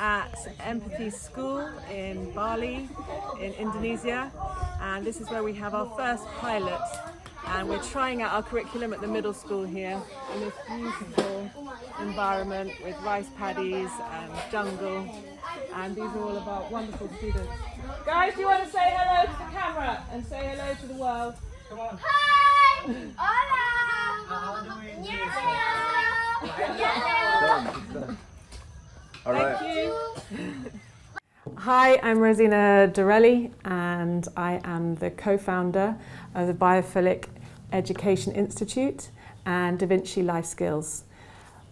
at Empathy School in Bali, in Indonesia, and this is where we have our first pilot, and we're trying out our curriculum at the middle school here in this beautiful environment with rice paddies and jungle, and these are all of our wonderful students. Guys, do you want to say hello to the camera and say hello to the world? Come on. Hi! Hola! All right. Thank you. Hi, I'm Rosina Dorelli, and I am the co-founder of the Biophilic Education Institute and Da Vinci Life-Skills.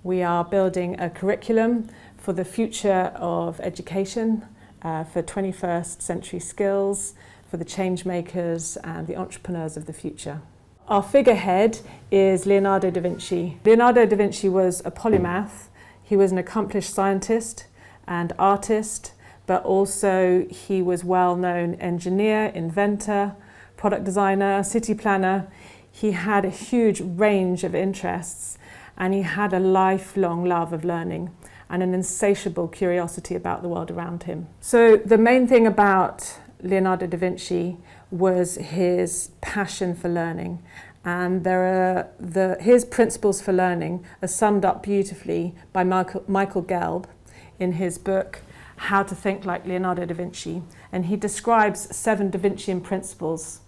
We are building a curriculum for the future of education, for 21st century skills, for the change makers and the entrepreneurs of the future. Our figurehead is Leonardo Da Vinci. Leonardo Da Vinci was a polymath. He was an accomplished scientist and artist, but also he was well-known engineer, inventor, product designer, city planner. He had a huge range of interests, and he had a lifelong love of learning and an insatiable curiosity about the world around him. So the main thing about Leonardo da Vinci was his passion for learning, and his principles for learning are summed up beautifully by Michael Gelb in his book How to Think Like Leonardo da Vinci, and he describes 7 Da Vincian principles.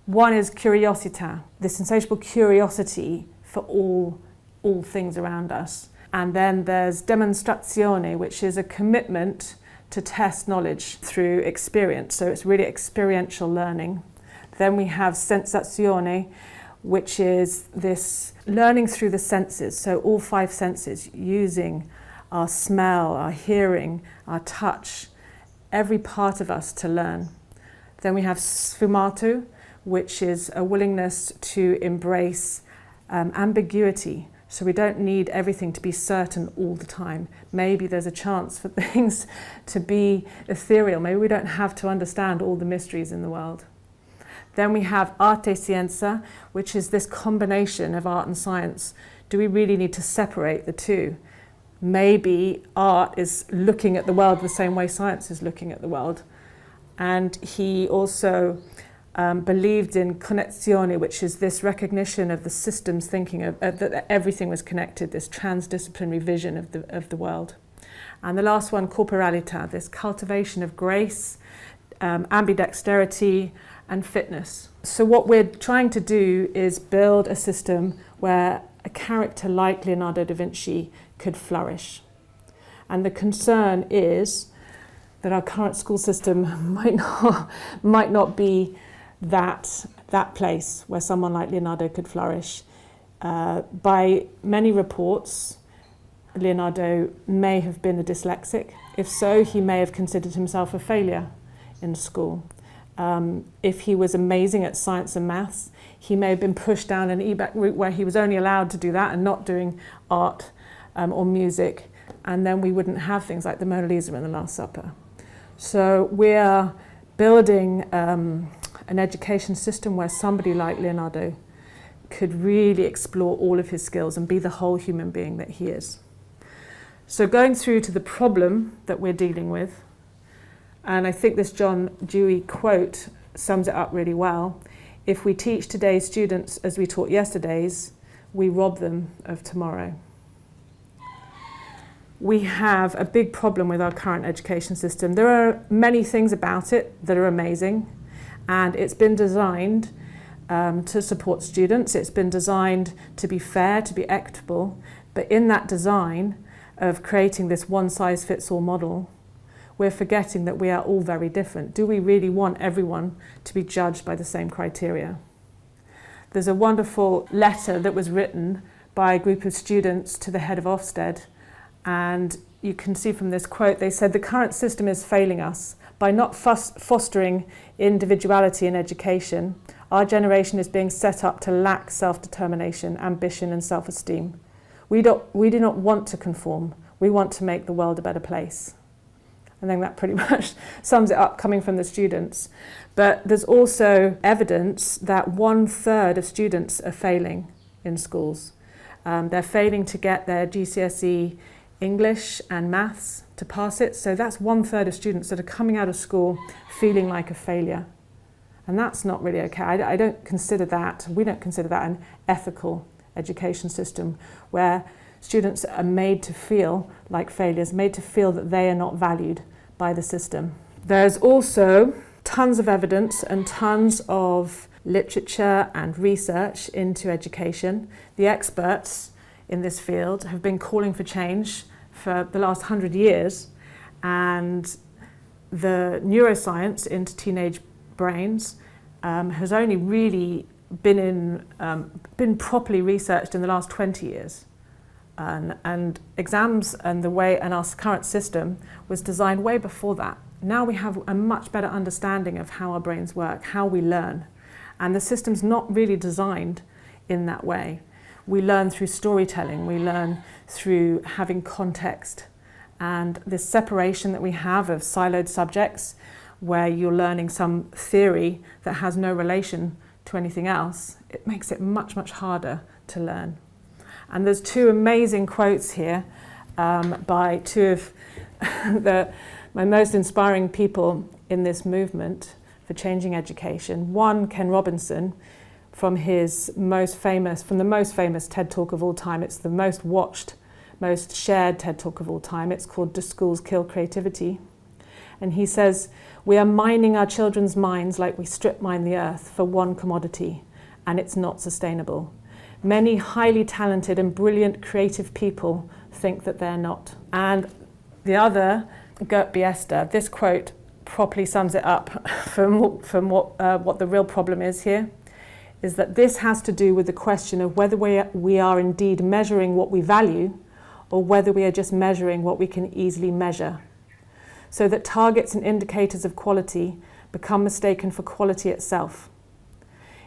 One is curiosità, this insatiable curiosity for all things around us. And then there's demonstrazione, which is a commitment to test knowledge through experience. So it's really experiential learning. Then we have sensazione, which is this learning through the senses. So all 5 senses, using our smell, our hearing, our touch, every part of us to learn. Then we have sfumato, which is a willingness to embrace ambiguity. So we don't need everything to be certain all the time. Maybe there's a chance for things to be ethereal. Maybe we don't have to understand all the mysteries in the world. Then we have arte scienza, which is this combination of art and science. Do we really need to separate the two? Maybe art is looking at the world the same way science is looking at the world. And he also believed in connezione, which is this recognition of the systems thinking of that everything was connected, this transdisciplinary vision of the world. And the last one, corporalita, this cultivation of grace, ambidexterity and fitness. So what we're trying to do is build a system where a character like Leonardo da Vinci could flourish. And the concern is that our current school system might not be that place where someone like Leonardo could flourish. By many reports, Leonardo may have been a dyslexic. If so, he may have considered himself a failure in school. If he was amazing at science and maths, he may have been pushed down an EBAC route where he was only allowed to do that and not doing art or music, and then we wouldn't have things like the Mona Lisa and the Last Supper. So we're building an education system where somebody like Leonardo could really explore all of his skills and be the whole human being that he is. So going through to the problem that we're dealing with, and I think this John Dewey quote sums it up really well. If we teach today's students as we taught yesterday's, we rob them of tomorrow. We have a big problem with our current education system. There are many things about it that are amazing, and it's been designed to support students. It's been designed to be fair, to be equitable, but in that design of creating this one-size-fits-all model, we're forgetting that we are all very different. Do we really want everyone to be judged by the same criteria? There's a wonderful letter that was written by a group of students to the head of Ofsted, and you can see from this quote, they said, "The current system is failing us. By not fostering individuality in education, our generation is being set up to lack self-determination, ambition and self-esteem. We do not want to conform. We want to make the world a better place." I think that pretty much sums it up coming from the students. But there's also evidence that 1/3 of students are failing in schools. They're failing to get their GCSE English and maths. to pass it. So that's 1/3 of students that are coming out of school feeling like a failure. And that's not really okay. I don't consider that, we don't consider that an ethical education system where students are made to feel like failures, made to feel that they are not valued by the system. There's also tons of evidence and tons of literature and research into education. The experts in this field have been calling for change for the last 100 years, and the neuroscience into teenage brains has only really been properly researched in the last 20 years. And exams and the way and our current system was designed way before that. Now we have a much better understanding of how our brains work, how we learn. And the system's not really designed in that way. We learn through storytelling, we learn through having context. And this separation that we have of siloed subjects, where you're learning some theory that has no relation to anything else, it makes it much, much harder to learn. And there's two amazing quotes here by two of my most inspiring people in this movement for changing education. One, Ken Robinson, from the most famous TED Talk of all time. It's the most watched, most shared TED Talk of all time. It's called "Do Schools Kill Creativity?" And he says, "We are mining our children's minds like we strip mine the earth for one commodity, and it's not sustainable. Many highly talented and brilliant creative people think that they're not." And the other, Gert Biester, this quote properly sums it up from what the real problem is here, is that this has to do with the question of whether we are indeed measuring what we value or whether we are just measuring what we can easily measure. So that targets and indicators of quality become mistaken for quality itself.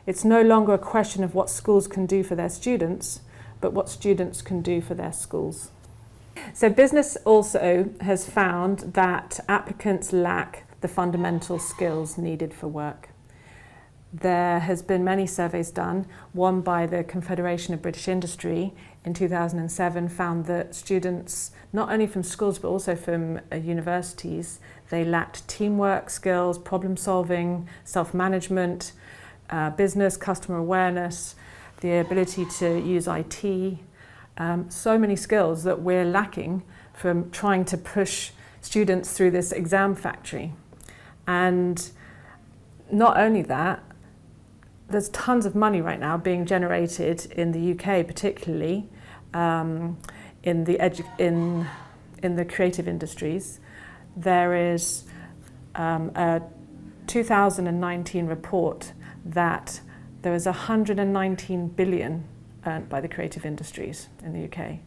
It's no longer a question of what schools can do for their students, but what students can do for their schools. So business also has found that applicants lack the fundamental skills needed for work. There has been many surveys done. One by the Confederation of British Industry in 2007 found that students, not only from schools but also from universities, they lacked teamwork skills, problem solving, self-management, business, customer awareness, the ability to use IT, so many skills that we're lacking from trying to push students through this exam factory. And not only that, there's tons of money right now being generated in the UK, particularly in the creative industries. There is a 2019 report that there is 119 billion earned by the creative industries in the UK,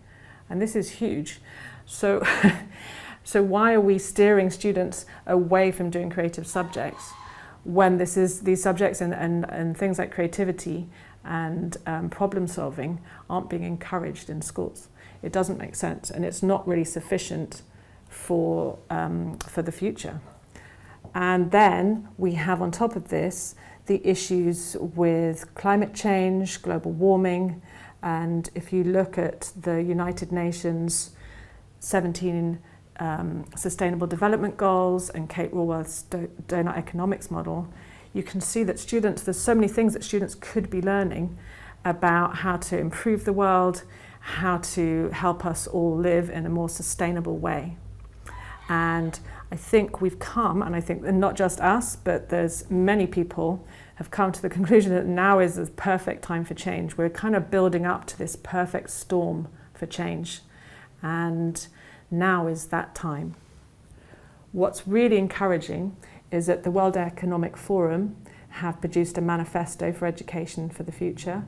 and this is huge. So, so why are we steering students away from doing creative subjects when these subjects and things like creativity and problem solving aren't being encouraged in schools? It doesn't make sense, and it's not really sufficient for the future. And then we have on top of this the issues with climate change, global warming, and if you look at the United Nations 17 Sustainable Development Goals and Kate Raworth's donut economics model, you can see that there's so many things that students could be learning about how to improve the world, how to help us all live in a more sustainable way. And I think we've come, and I think not just us, but there's many people have come to the conclusion that now is the perfect time for change. We're kind of building up to this perfect storm for change. And now is that time. What's really encouraging is that the World Economic Forum have produced a manifesto for education for the future,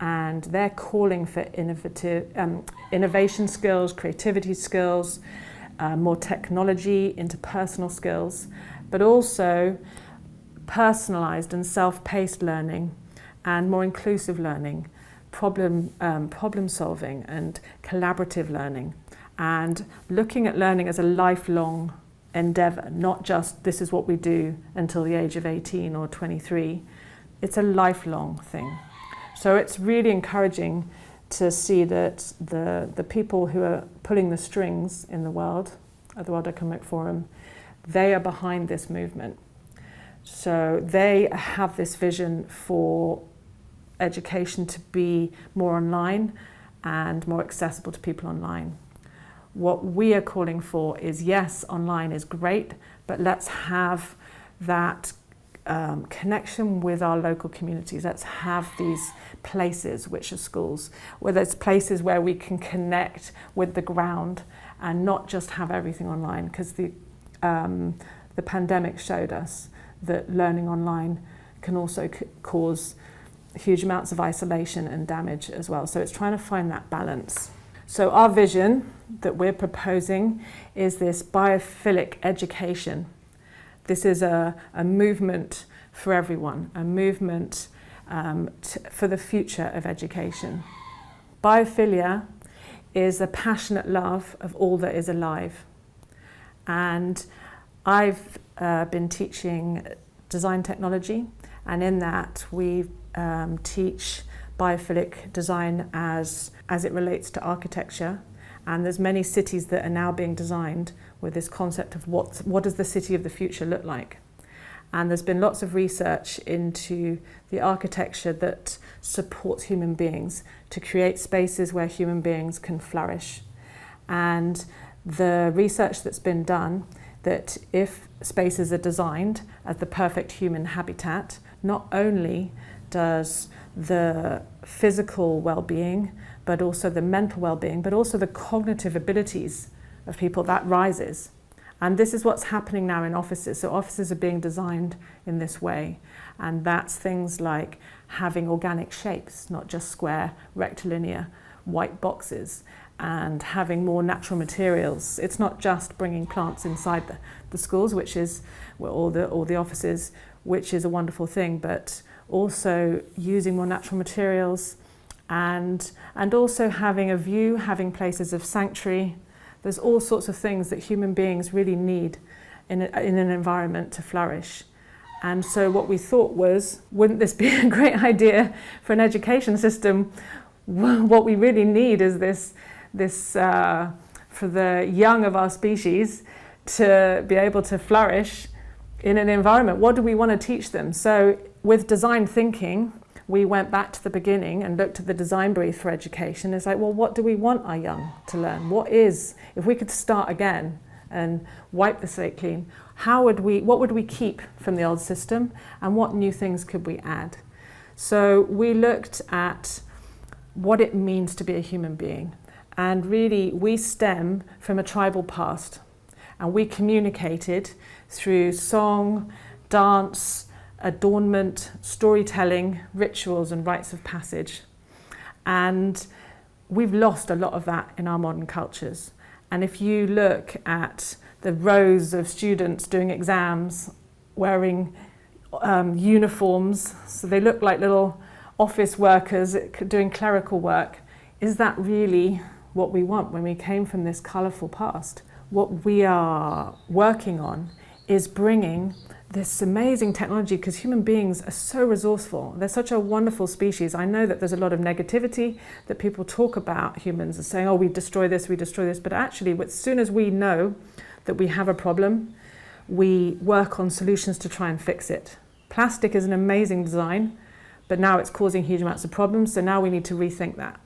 and they're calling for innovation skills, creativity skills, more technology, interpersonal skills, but also personalized and self-paced learning and more inclusive learning, problem solving and collaborative learning, and looking at learning as a lifelong endeavor, not just this is what we do until the age of 18 or 23. It's a lifelong thing. So it's really encouraging to see that the people who are pulling the strings in the world at the World Economic Forum, they are behind this movement. So they have this vision for education to be more online and more accessible to people online. What we are calling for is, yes, online is great, but let's have that connection with our local communities. Let's have these places, which are schools, where there's places where we can connect with the ground and not just have everything online, because the pandemic showed us that learning online can also cause huge amounts of isolation and damage as well. So it's trying to find that balance. So our vision that we're proposing is this biophilic education. This is a movement for everyone, a movement for the future of education. Biophilia is a passionate love of all that is alive. And I've been teaching design technology, and in that we teach biophilic design as it relates to architecture. And there's many cities that are now being designed with this concept of what does the city of the future look like. And there's been lots of research into the architecture that supports human beings to create spaces where human beings can flourish. And the research that's been done, that if spaces are designed as the perfect human habitat, not only does the physical well-being, but also the mental well-being, but also the cognitive abilities of people, that rises. And this is what's happening now in offices. So offices are being designed in this way. And that's things like having organic shapes, not just square, rectilinear, white boxes, and having more natural materials. It's not just bringing plants inside the schools, which is, or the offices, which is a wonderful thing, but also using more natural materials and also having a view, having places of sanctuary. There's all sorts of things that human beings really need in an environment to flourish. And so what we thought was, wouldn't this be a great idea for an education system? What we really need is this for the young of our species to be able to flourish in an environment. What do we want to teach them? So with design thinking, we went back to the beginning and looked at the design brief for education. It's like, well, what do we want our young to learn? If we could start again and wipe the slate clean, what would we keep from the old system, and what new things could we add? So we looked at what it means to be a human being. And really, we stem from a tribal past, and we communicated through song, dance, adornment, storytelling, rituals, and rites of passage. And we've lost a lot of that in our modern cultures. And if you look at the rows of students doing exams, wearing uniforms, so they look like little office workers doing clerical work, is that really what we want when we came from this colourful past? What we are working on is bringing this amazing technology, because human beings are so resourceful. They're such a wonderful species. I know that there's a lot of negativity that people talk about humans as saying, oh, we destroy this, but actually, as soon as we know that we have a problem, we work on solutions to try and fix it. Plastic is an amazing design, but now it's causing huge amounts of problems, so now we need to rethink that.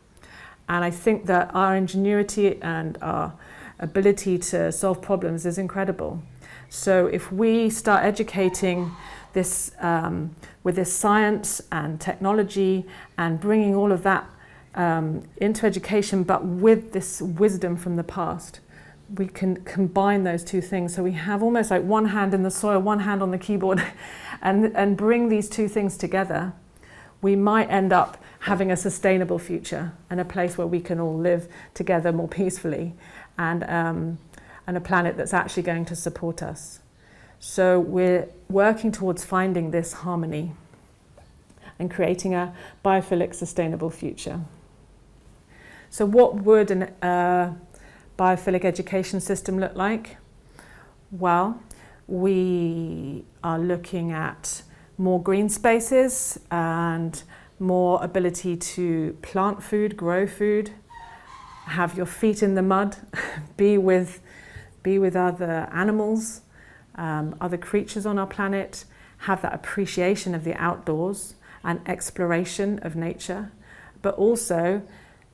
And I think that our ingenuity and our ability to solve problems is incredible. So if we start educating this with this science and technology and bringing all of that into education, but with this wisdom from the past, we can combine those two things. So we have almost like one hand in the soil, one hand on the keyboard, and bring these two things together, we might end up having a sustainable future and a place where we can all live together more peacefully, and a planet that's actually going to support us. So we're working towards finding this harmony and creating a biophilic, sustainable future. So what would a biophilic education system look like? Well, we are looking at more green spaces and more ability to plant food, grow food, have your feet in the mud, be with be with other animals, other creatures on our planet, have that appreciation of the outdoors and exploration of nature, but also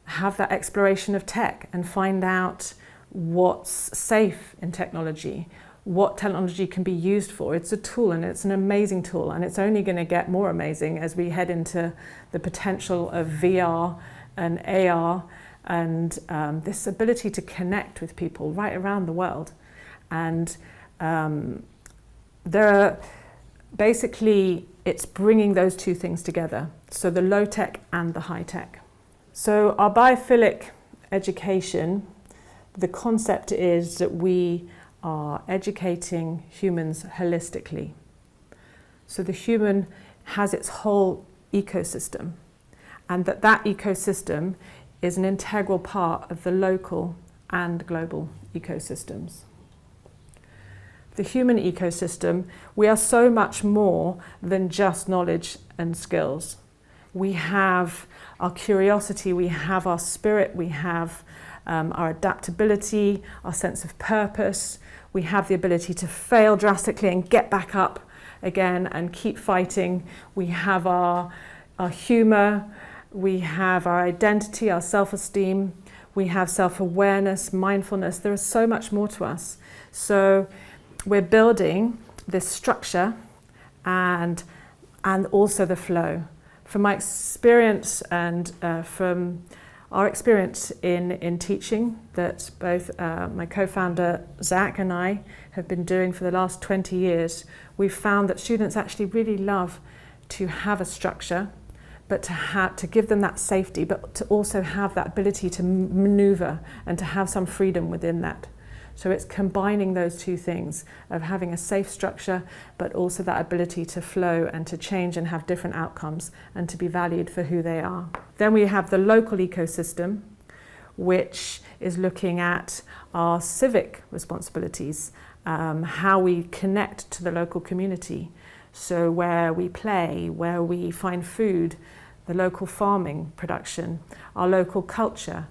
have that exploration of tech and find out what's safe in technology, what technology can be used for. It's a tool, and it's an amazing tool, and it's only going to get more amazing as we head into the potential of VR and AR and this ability to connect with people right around the world. And basically it's bringing those two things together, so the low tech and the high tech. So our biophilic education, the concept is that we are educating humans holistically. So the human has its whole ecosystem, and that ecosystem is an integral part of the local and global ecosystems. The human ecosystem, we are so much more than just knowledge and skills. We have our curiosity, we have our spirit, we have our adaptability, our sense of purpose. We have the ability to fail drastically and get back up again and keep fighting. We have our humour, we have our identity, our self-esteem, we have self-awareness, mindfulness. There is so much more to us. So we're building this structure and also the flow. From my experience and from our experience in teaching that both my co-founder Zach and I have been doing for the last 20 years, we've found that students actually really love to have a structure, but to give them that safety, but to also have that ability to maneuver and to have some freedom within that. So it's combining those two things of having a safe structure, but also that ability to flow and to change and have different outcomes and to be valued for who they are. Then we have the local ecosystem, which is looking at our civic responsibilities, how we connect to the local community. So where we play, where we find food, the local farming production, our local culture,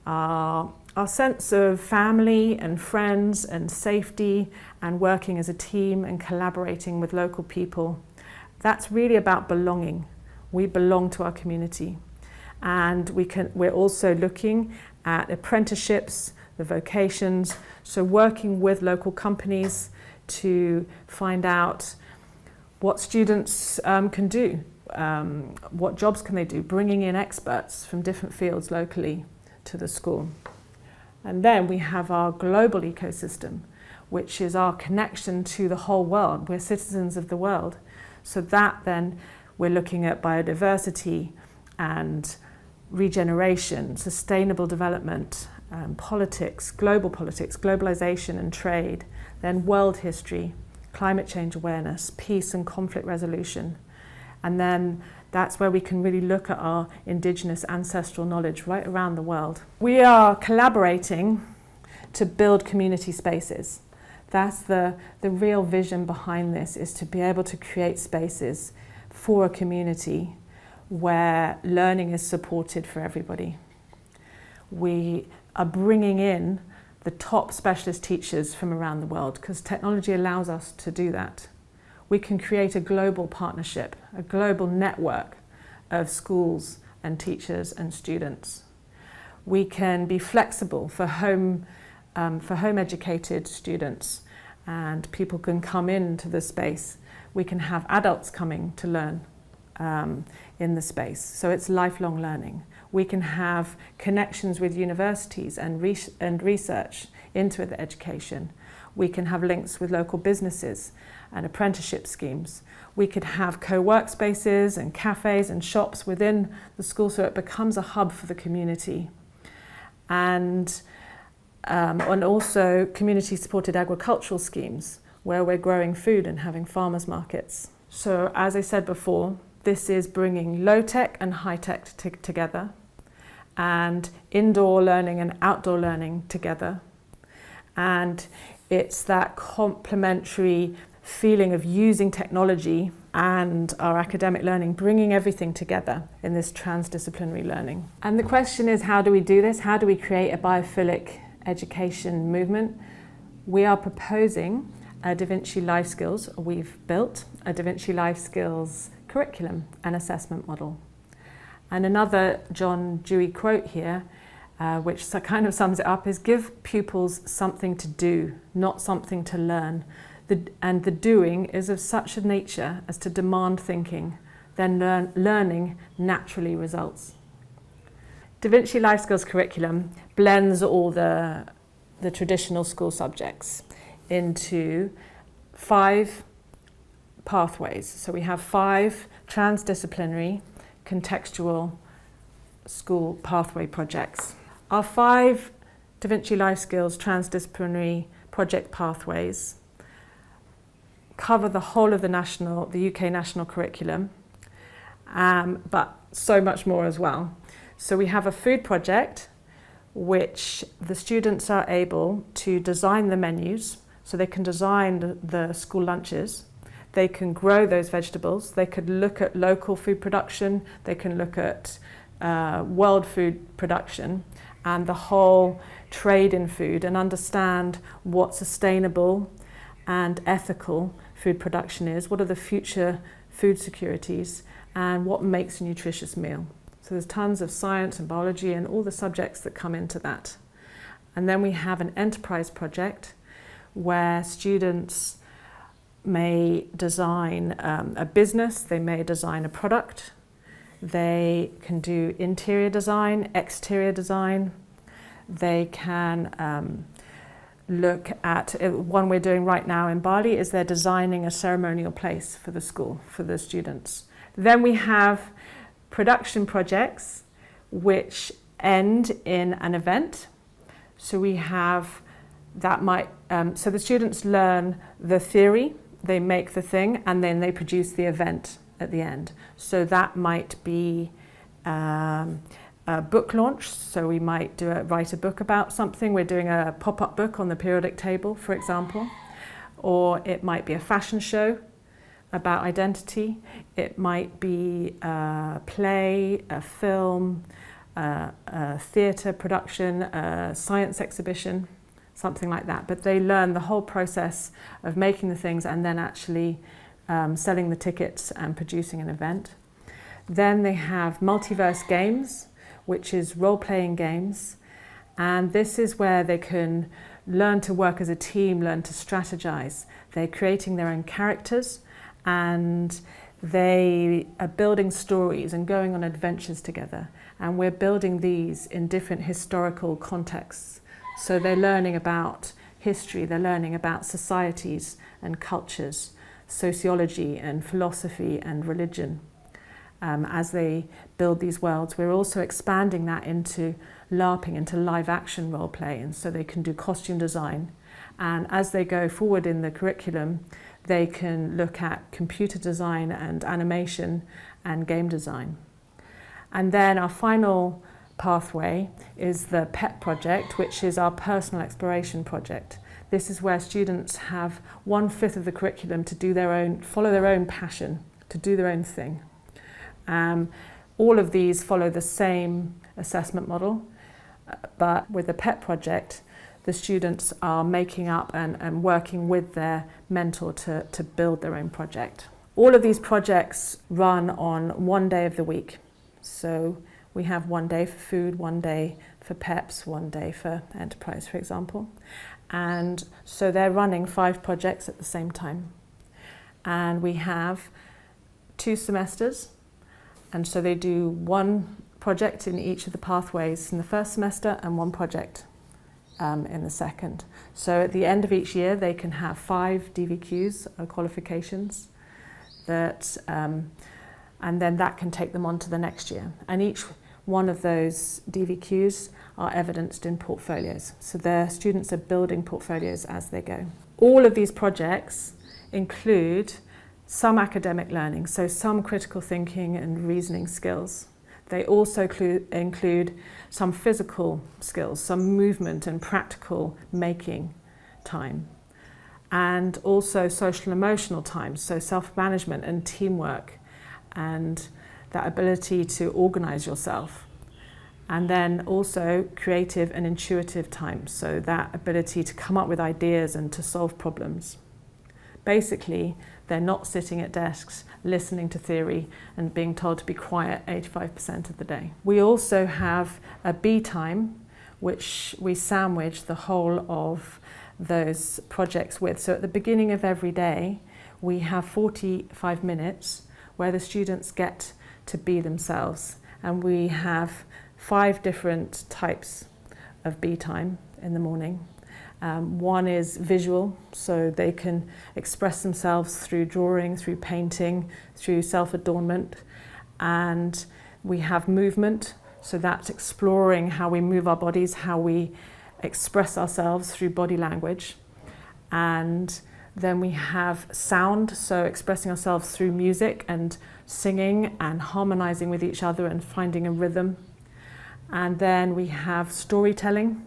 our sense of family and friends and safety and working as a team and collaborating with local people. That's really about belonging. We belong to our community. And we're also looking at apprenticeships, the vocations, so working with local companies to find out what students can do, what jobs can they do, bringing in experts from different fields locally to the school. And then we have our global ecosystem, which is our connection to the whole world. We're citizens of the world. So that then we're looking at biodiversity and regeneration, sustainable development, politics, globalization and trade, then world history, climate change awareness, peace and conflict resolution. And then that's where we can really look at our indigenous ancestral knowledge right around the world. We are collaborating to build community spaces. That's the real vision behind this, is to be able to create spaces for a community where learning is supported for everybody. We are bringing in the top specialist teachers from around the world because technology allows us to do that. We can create a global partnership, a global network of schools and teachers and students. We can be flexible for home educated students, and people can come into the space. We can have adults coming to learn in the space, so it's lifelong learning. We can have connections with universities and research into the education. We can have links with local businesses and apprenticeship schemes. We could have co-work spaces and cafes and shops within the school so it becomes a hub for the community. And also community-supported agricultural schemes where we're growing food and having farmers markets. So as I said before, this is bringing low-tech and high-tech together, and indoor learning and outdoor learning together. And it's that complementary feeling of using technology and our academic learning, bringing everything together in this transdisciplinary learning. And the question is, how do we do this? How do we create a biophilic education movement? We are proposing a Da Vinci Life-Skills. We've built a Da Vinci Life-Skills curriculum and assessment model. And another John Dewey quote here, which kind of sums it up, is give pupils something to do, not something to learn. And the doing is of such a nature as to demand thinking, then learning naturally results. Da Vinci Life-Skills curriculum blends all the traditional school subjects into 5 pathways. So we have 5 transdisciplinary, contextual school pathway projects. Our 5 Da Vinci Life-Skills transdisciplinary project pathways cover the whole of the UK national curriculum, but so much more as well. So we have a food project, which the students are able to design the menus, so they can design the school lunches, they can grow those vegetables, they could look at local food production, they can look at world food production and the whole trade in food and understand what sustainable and ethical food production is, what are the future food securities, and what makes a nutritious meal. So there's tons of science and biology and all the subjects that come into that. And then we have an enterprise project where students may design a business, they may design a product, they can do interior design, exterior design, they can look at, one we're doing right now in Bali is they're designing a ceremonial place for the school, for the students. Then we have production projects which end in an event. So we have that so the students learn the theory, they make the thing, and then they produce the event at the end. So that might be a book launch. So we might write a book about something. We're doing a pop-up book on the periodic table, for example. Or it might be a fashion show about identity. It might be a play, a film, a theatre production, a science exhibition, something like that. But they learn the whole process of making the things and then actually selling the tickets and producing an event. Then they have multiverse games, which is role-playing games. And this is where they can learn to work as a team, learn to strategize. They're creating their own characters and they are building stories and going on adventures together. And we're building these in different historical contexts. So they're learning about history, they're learning about societies and cultures, sociology and philosophy and religion. As they build these worlds, we're also expanding that into LARPing, into live action role play, and so they can do costume design. And as they go forward in the curriculum, they can look at computer design and animation and game design. And then our final pathway is the PEP project, which is our personal exploration project. This is where students have 1/5 of the curriculum to do follow their own passion, to do their own thing. All of these follow the same assessment model, but with the PEP project, the students are making up and working with their mentor to build their own project. All of these projects run on one day of the week. So we have one day for food, one day for PEPs, one day for enterprise, for example. And so they're running 5 projects at the same time. And we have 2 semesters. And so they do 1 project in each of the pathways in the first semester and 1 project in the second. So at the end of each year, they can have 5 DVQs or qualifications that, and then that can take them on to the next year. And each one of those DVQs are evidenced in portfolios. So their students are building portfolios as they go. All of these projects include some academic learning, so some critical thinking and reasoning skills. They also include some physical skills, some movement and practical making time, and also social emotional time, so self-management and teamwork, and that ability to organize yourself. And then also creative and intuitive time, so that ability to come up with ideas and to solve problems. Basically, they're not sitting at desks listening to theory and being told to be quiet 85% of the day. We also have a B time, which we sandwich the whole of those projects with. So at the beginning of every day, we have 45 minutes where the students get to be themselves. And we have 5 different types of B time in the morning. One is visual, so they can express themselves through drawing, through painting, through self-adornment. And we have movement, so that's exploring how we move our bodies, how we express ourselves through body language. And then we have sound, so expressing ourselves through music and singing and harmonizing with each other and finding a rhythm. And then we have storytelling,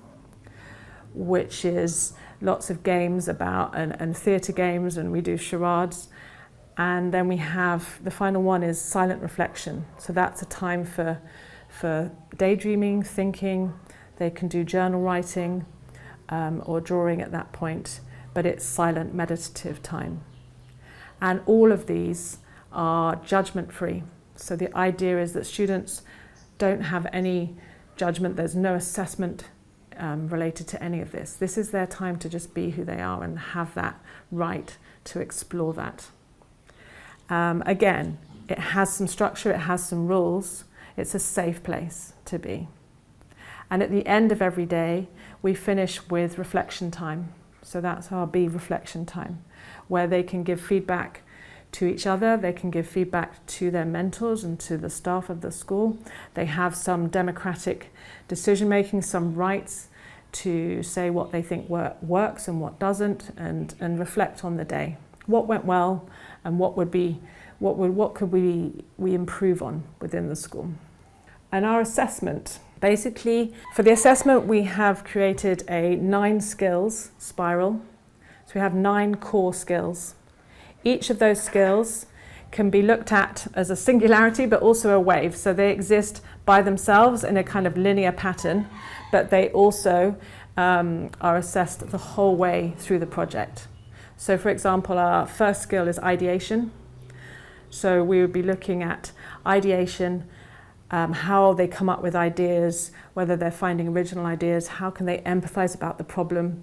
which is lots of games about and theatre games, and we do charades. And then we have the final one is silent reflection. So that's a time for daydreaming, thinking. They can do journal writing or drawing at that point, but it's silent meditative time. And all of these are judgment-free. So the idea is that students don't have any judgment. There's no assessment related to any of this. This is their time to just be who they are and have that right to explore that. Again, it has some structure, it has some rules. It's a safe place to be. And at the end of every day, we finish with reflection time. So that's our B reflection time, where they can give feedback to each other, they can give feedback to their mentors and to the staff of the school. They have some democratic decision making, some rights to say what they think works and what doesn't, and reflect on the day. What went well and what could we improve on within the school. And our assessment, basically for the assessment we have created a 9 skills spiral. So we have 9 core skills. Each of those skills can be looked at as a singularity but also a wave. So they exist by themselves in a kind of linear pattern, but they also are assessed the whole way through the project. So for example, our first skill is ideation. So we would be looking at ideation, how they come up with ideas, whether they're finding original ideas, how can they empathize about the problem.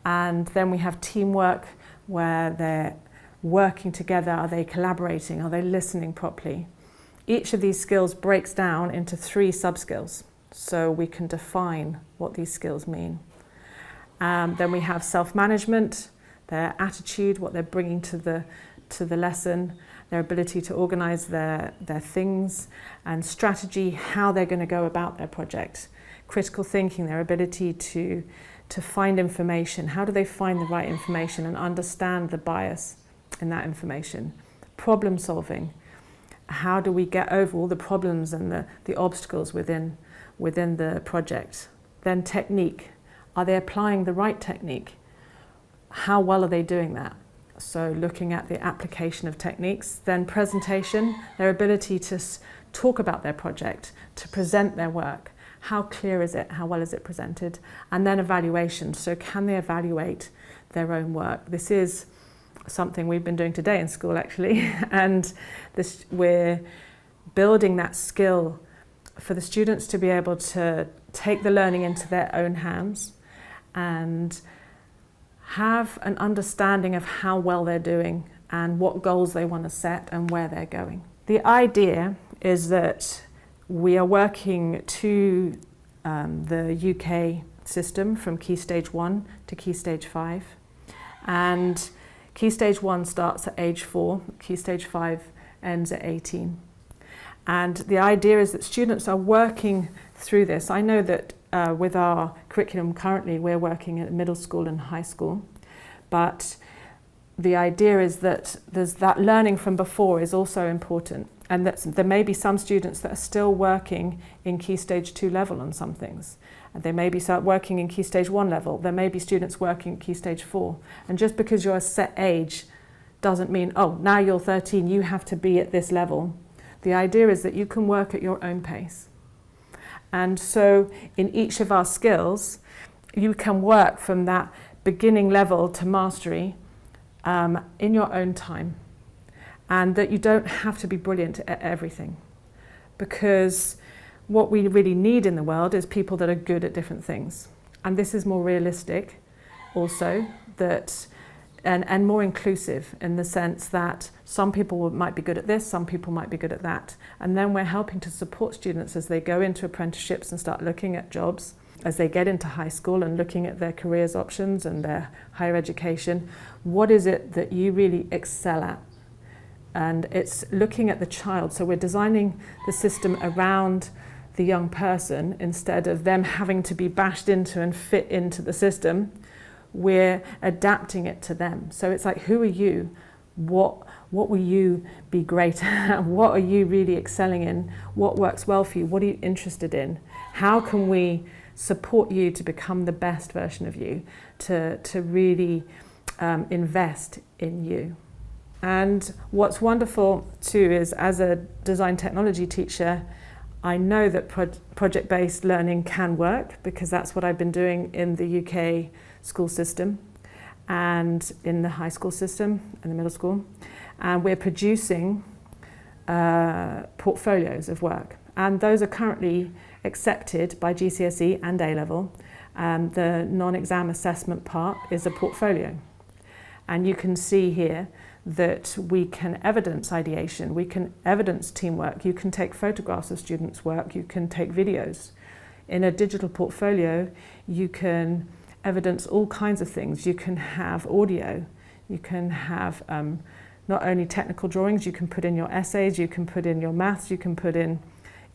And then we have teamwork, where they're working together. Are they collaborating? Are they listening properly? Each of these skills breaks down into 3 sub-skills, so we can define what these skills mean. Then we have self-management, their attitude, what they're bringing to the lesson, their ability to organize their things, and strategy, how they're going to go about their project. Critical thinking, their ability to find information. How do they find the right information and understand the bias in that information? Problem solving. How do we get over all the problems and the obstacles within the project? Then technique. Are they applying the right technique? How well are they doing that? So looking at the application of techniques. Then presentation, their ability to talk about their project, to present their work. How clear is it? How well is it presented? And then evaluation. So can they evaluate their own work? This is something we've been doing today in school, actually. And we're building that skill for the students to be able to take the learning into their own hands and have an understanding of how well they're doing and what goals they want to set and where they're going. The idea is that we are working to the UK system from Key Stage 1 to Key Stage 5. And Key Stage 1 starts at age 4, Key Stage 5 ends at 18. And the idea is that students are working through this. I know that with our curriculum currently, we're working at middle school and high school, but the idea is that there's that learning from before is also important, and that there may be some students that are still working in Key Stage 2 level on some things, and they may be start working in Key Stage 1 level. There may be students working at Key Stage 4, and just because you're a set age doesn't mean, oh, now you're 13, you have to be at this level. The idea is that you can work at your own pace. And so in each of our skills, you can work from that beginning level to mastery in your own time. And that you don't have to be brilliant at everything. Because what we really need in the world is people that are good at different things. And this is more realistic also, that and more inclusive in the sense that some people might be good at this, some people might be good at that. And then we're helping to support students as they go into apprenticeships and start looking at jobs, as they get into high school and looking at their careers options and their higher education. What is it that you really excel at? And it's looking at the child. So we're designing the system around the young person instead of them having to be bashed into and fit into the system. We're adapting it to them. So it's like, who are you? What will you be great at? What are you really excelling in? What works well for you? What are you interested in? How can we support you to become the best version of you, to really invest in you? And what's wonderful too is, as a design technology teacher, I know that project-based learning can work, because that's what I've been doing in the UK school system and in the high school system and the middle school. And we're producing portfolios of work. And those are currently accepted by GCSE and A-level. The non-exam assessment part is a portfolio. And you can see here that we can evidence ideation, we can evidence teamwork, you can take photographs of students' work, you can take videos. In a digital portfolio, you can evidence all kinds of things. You can have audio, you can have not only technical drawings, you can put in your essays, you can put in your maths, you can put in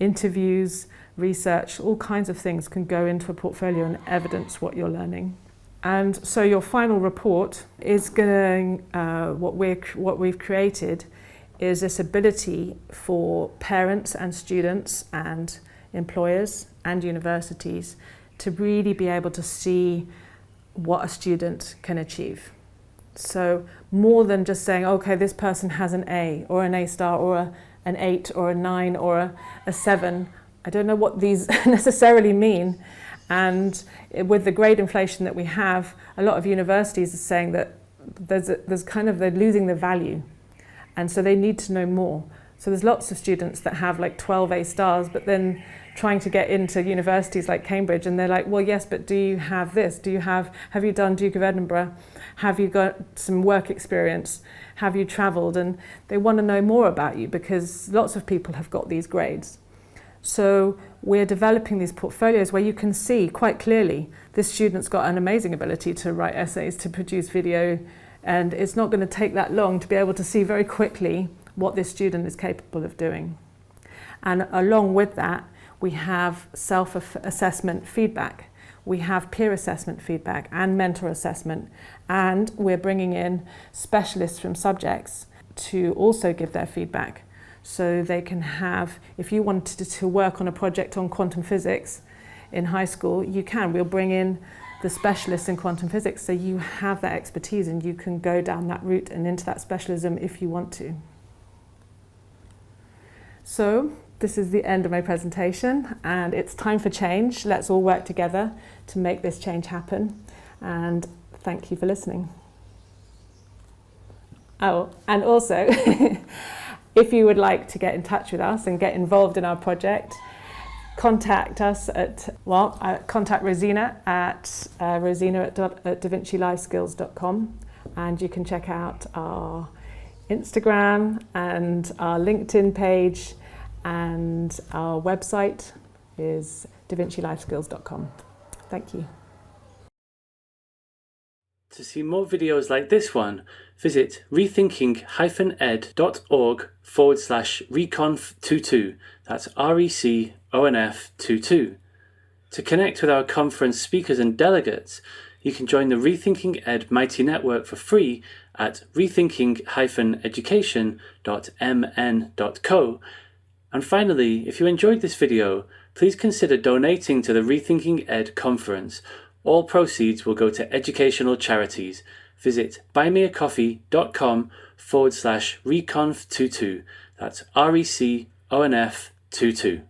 interviews, research, all kinds of things can go into a portfolio and evidence what you're learning. And so your final report is going, what we've created is this ability for parents and students and employers and universities to really be able to see what a student can achieve. So more than just saying, okay, this person has an A or an A star or an 8 or a 9 or a 7. I don't know what these necessarily mean. And with the grade inflation that we have, a lot of universities are saying that they're losing the value. And so they need to know more. So there's lots of students that have like 12 A stars, but then trying to get into universities like Cambridge, and they're like, well, yes, but do you have this? Have you done Duke of Edinburgh? Have you got some work experience? Have you travelled? And they want to know more about you, because lots of people have got these grades. So we're developing these portfolios where you can see quite clearly this student's got an amazing ability to write essays, to produce video, and it's not going to take that long to be able to see very quickly what this student is capable of doing. And along with that, we have self-assessment feedback. We have peer assessment feedback and mentor assessment. And we're bringing in specialists from subjects to also give their feedback. So they can have, if you wanted to work on a project on quantum physics in high school, you can. We'll bring in the specialists in quantum physics, so you have that expertise and you can go down that route and into that specialism if you want to. So this is the end of my presentation, and it's time for change. Let's all work together to make this change happen. And thank you for listening. Oh, and also, if you would like to get in touch with us and get involved in our project, contact us contact Rosina at Rosina@DaVinciLifeSkills.com, and you can check out our Instagram and our LinkedIn page, and our website is DaVinciLifeSkills.com. Thank you. To see more videos like this one, visit rethinking-ed.org/reconf22. That's RECONF22. To connect with our conference speakers and delegates, you can join the Rethinking Ed Mighty Network for free at rethinking-education.mn.co. And finally, if you enjoyed this video, please consider donating to the Rethinking Ed conference. All proceeds will go to educational charities. Visit buymeacoffee.com/reconf22. That's RECONF22.